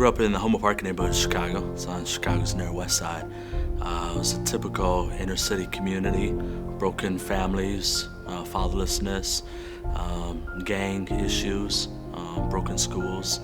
grew up in the Humboldt Park neighborhood of Chicago. It's on Chicago's near west side. It was a typical inner city community, broken families, fatherlessness, gang issues, broken schools.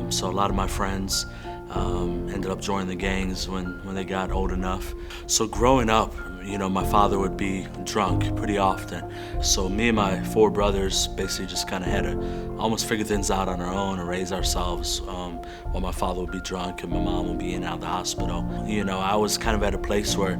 So a lot of my friends ended up joining the gangs when they got old enough. So growing up, my father would be drunk pretty often. So me and my four brothers basically just kind of had to almost figure things out on our own and raise ourselves while my father would be drunk and my mom would be in and out of the hospital. I was kind of at a place where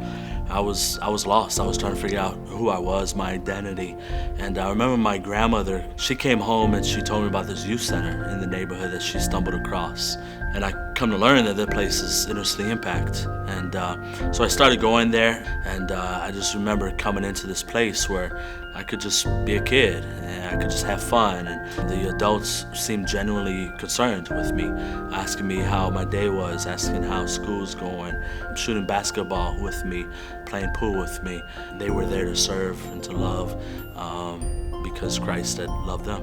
I was lost. I was trying to figure out who I was, my identity. And I remember my grandmother, she came home and she told me about this youth center in the neighborhood that she stumbled across. And I come to learn that place is Inner City Impact. And so I started going there, and I just remember coming into this place where I could just be a kid and I could just have fun. And the adults seemed genuinely concerned with me, asking me how my day was, asking how school's going, shooting basketball with me, playing pool with me. They were there to serve and to love because Christ had loved them.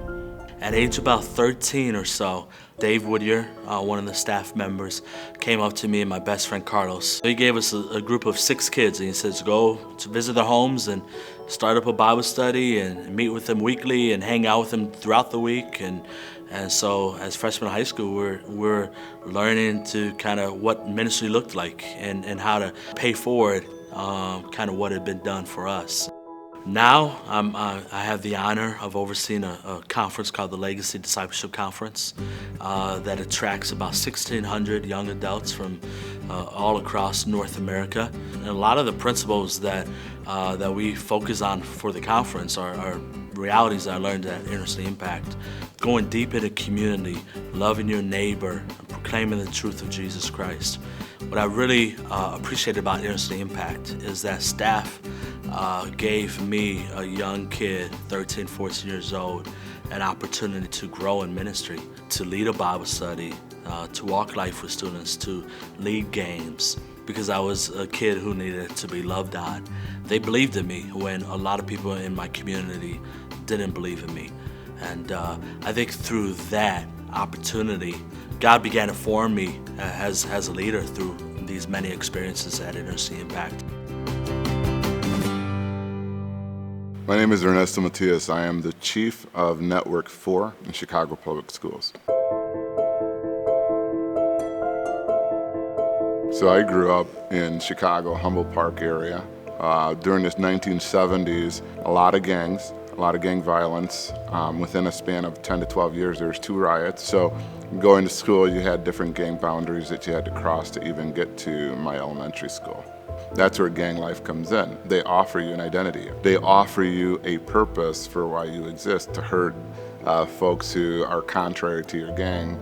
At age about 13 or so, Dave Whittier, one of the staff members, came up to me and my best friend Carlos. He gave us a group of 6 kids, and he says, go to visit their homes and start up a Bible study and meet with them weekly and hang out with them throughout the week. And so as freshmen in high school, we're learning to kind of what ministry looked like and how to pay forward kind of what had been done for us. Now, I have the honor of overseeing a conference called the Legacy Discipleship Conference that attracts about 1,600 young adults from all across North America. And a lot of the principles that we focus on for the conference are realities that I learned at Inner City Impact. Going deep into community, loving your neighbor, and proclaiming the truth of Jesus Christ. What I really appreciate about Inner City Impact is that staff gave me, a young kid, 13, 14 years old, an opportunity to grow in ministry, to lead a Bible study, to walk life with students, to lead games, because I was a kid who needed to be loved on. They believed in me when a lot of people in my community didn't believe in me. And I think through that opportunity, God began to form me as a leader through these many experiences at Inner City Impact. My name is ERNESTO MATIAS. I am the Chief of Network 4 in Chicago Public Schools. So I grew up in Chicago, Humboldt Park area. During the 1970s, a lot of gangs, a lot of gang violence. Within a span of 10 to 12 years, there was 2 riots. So going to school, you had different gang boundaries that you had to cross to even get to my elementary school. That's where gang life comes in. They offer you an identity. They offer you a purpose for why you exist, to hurt folks who are contrary to your gang,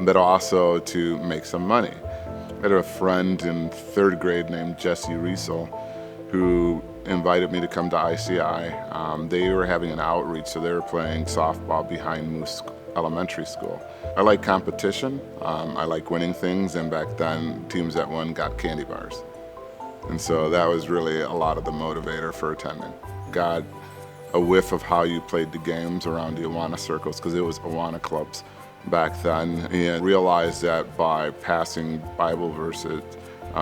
but also to make some money. I had a friend in 3rd grade named Jesse Riesel who invited me to come to ICI. They were having an outreach, so they were playing softball behind Moose Elementary School. I like competition. I like winning things, and back then, teams that won got candy bars. And so that was really a lot of the motivator for attending. Got a whiff of how you played the games around the Awana circles, because it was Awana clubs back then, and realized that by passing Bible verses,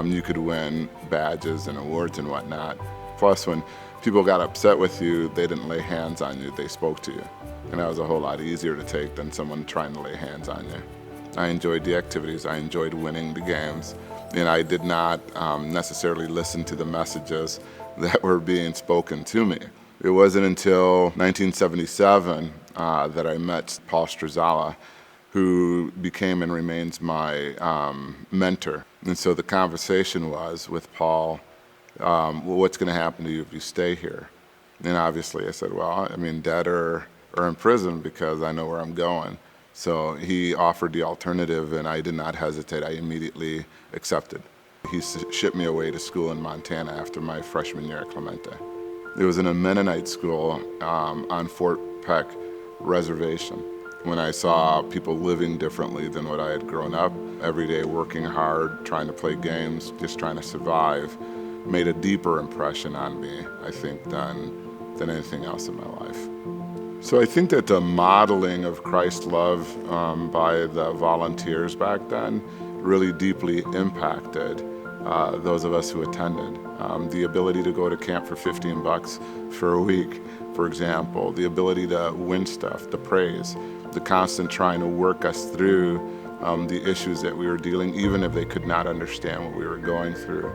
you could win badges and awards and whatnot. Plus, when people got upset with you, they didn't lay hands on you, they spoke to you. And that was a whole lot easier to take than someone trying to lay hands on you. I enjoyed the activities, I enjoyed winning the games, and I did not necessarily listen to the messages that were being spoken to me. It wasn't until 1977 that I met Paul Struzala, who became and remains my mentor. And so the conversation was with Paul, well, what's going to happen to you if you stay here? And obviously I said, well, I mean, dead or in prison, because I know where I'm going. So he offered the alternative, and I did not hesitate. I immediately accepted. He shipped me away to school in Montana after my freshman year at Clemente. It was in a Mennonite school on Fort Peck Reservation. When I saw people living differently than what I had grown up, every day working hard, trying to play games, just trying to survive, made a deeper impression on me, I think, than anything else in my life. So I think that the modeling of Christ's love by the volunteers back then really deeply impacted those of us who attended. The ability to go to camp for $15 for a week, for example, the ability to win stuff, the praise, the constant trying to work us through the issues that we were dealing, even if they could not understand what we were going through.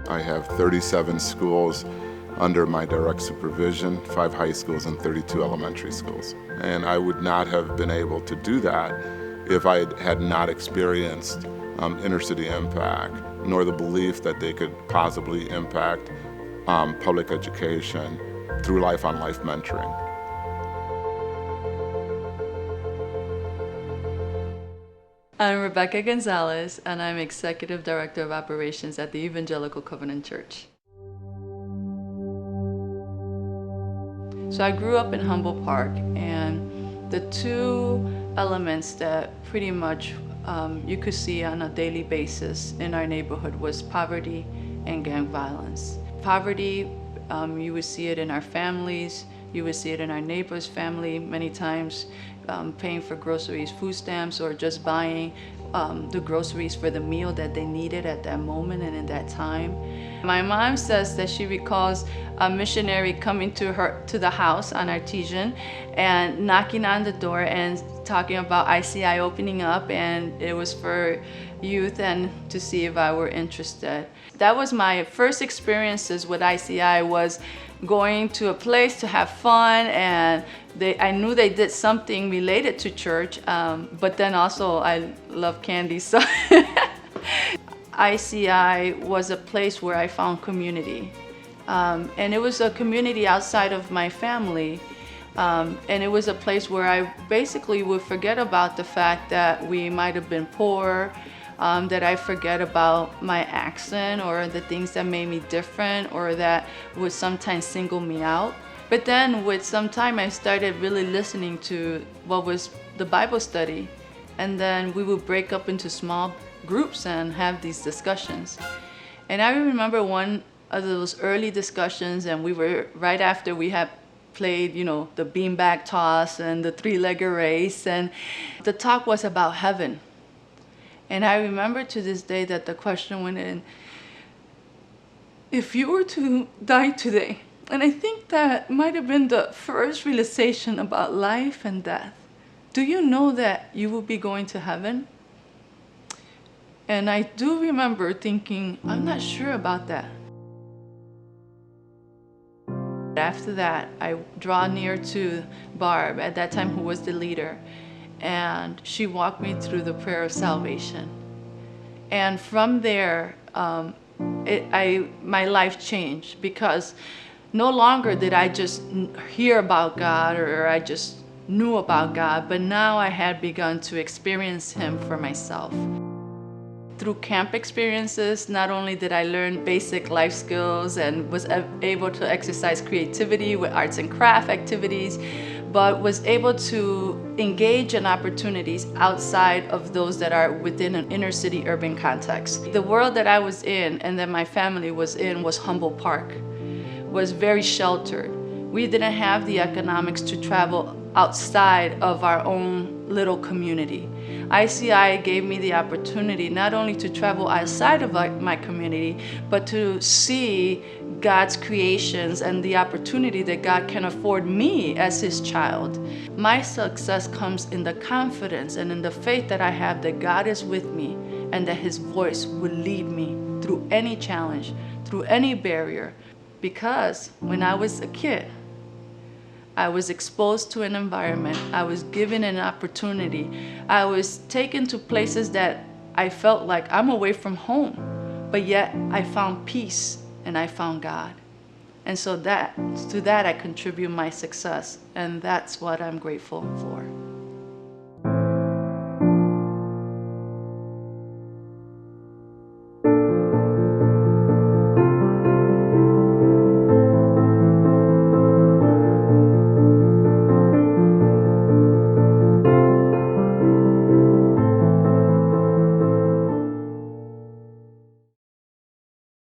I have 37 schools under my direct supervision, 5 high schools and 32 elementary schools. And I would not have been able to do that if I had not experienced inner city impact, nor the belief that they could possibly impact public education through life-on-life mentoring. I'm Rebecca Gonzalez, and I'm Executive Director of Operations at the Evangelical Covenant Church. So I grew up in Humboldt Park, and the two elements that pretty much you could see on a daily basis in our neighborhood was poverty and gang violence. Poverty, you would see it in our families, you would see it in our neighbor's family many times, paying for groceries, food stamps, or just buying the groceries for the meal that they needed at that moment and in that time. My mom says that she recalls a missionary coming to the house on Artesian and knocking on the door and talking about ICI opening up, and it was for youth and to see if I were interested. That was my first experiences with ICI, was going to a place to have fun, and I knew they did something related to church, but then also I love candy, so ICI was a place where I found community, and it was a community outside of my family, and it was a place where I basically would forget about the fact that we might have been poor, that I forget about my accent or the things that made me different or that would sometimes single me out. But then with some time I started really listening to what was the Bible study, and then we would break up into small groups and have these discussions. And I remember one of those early discussions, and we were right after we had played, the beanbag toss and the three-legged race, and the talk was about heaven. And I remember to this day that the question went in, if you were to die today, and I think that might have been the first realization about life and death, do you know that you will be going to heaven? And I do remember thinking, I'm not sure about that. After that, I draw near to Barb, at that time who was the leader, and she walked me through the prayer of salvation. And from there, my life changed, because no longer did I just hear about God or I just knew about God, but now I had begun to experience Him for myself. Through camp experiences, not only did I learn basic life skills and was able to exercise creativity with arts and craft activities, but was able to engage in opportunities outside of those that are within an inner city urban context. The world that I was in and that my family was in was Humboldt Park, was very sheltered. We didn't have the economics to travel outside of our own little community. ICI gave me the opportunity not only to travel outside of my community, but to see God's creations and the opportunity that God can afford me as His child. My success comes in the confidence and in the faith that I have that God is with me and that His voice will lead me through any challenge, through any barrier. Because when I was a kid, I was exposed to an environment, I was given an opportunity, I was taken to places that I felt like I'm away from home, but yet I found peace and I found God. And so to that I contribute my success, and that's what I'm grateful for.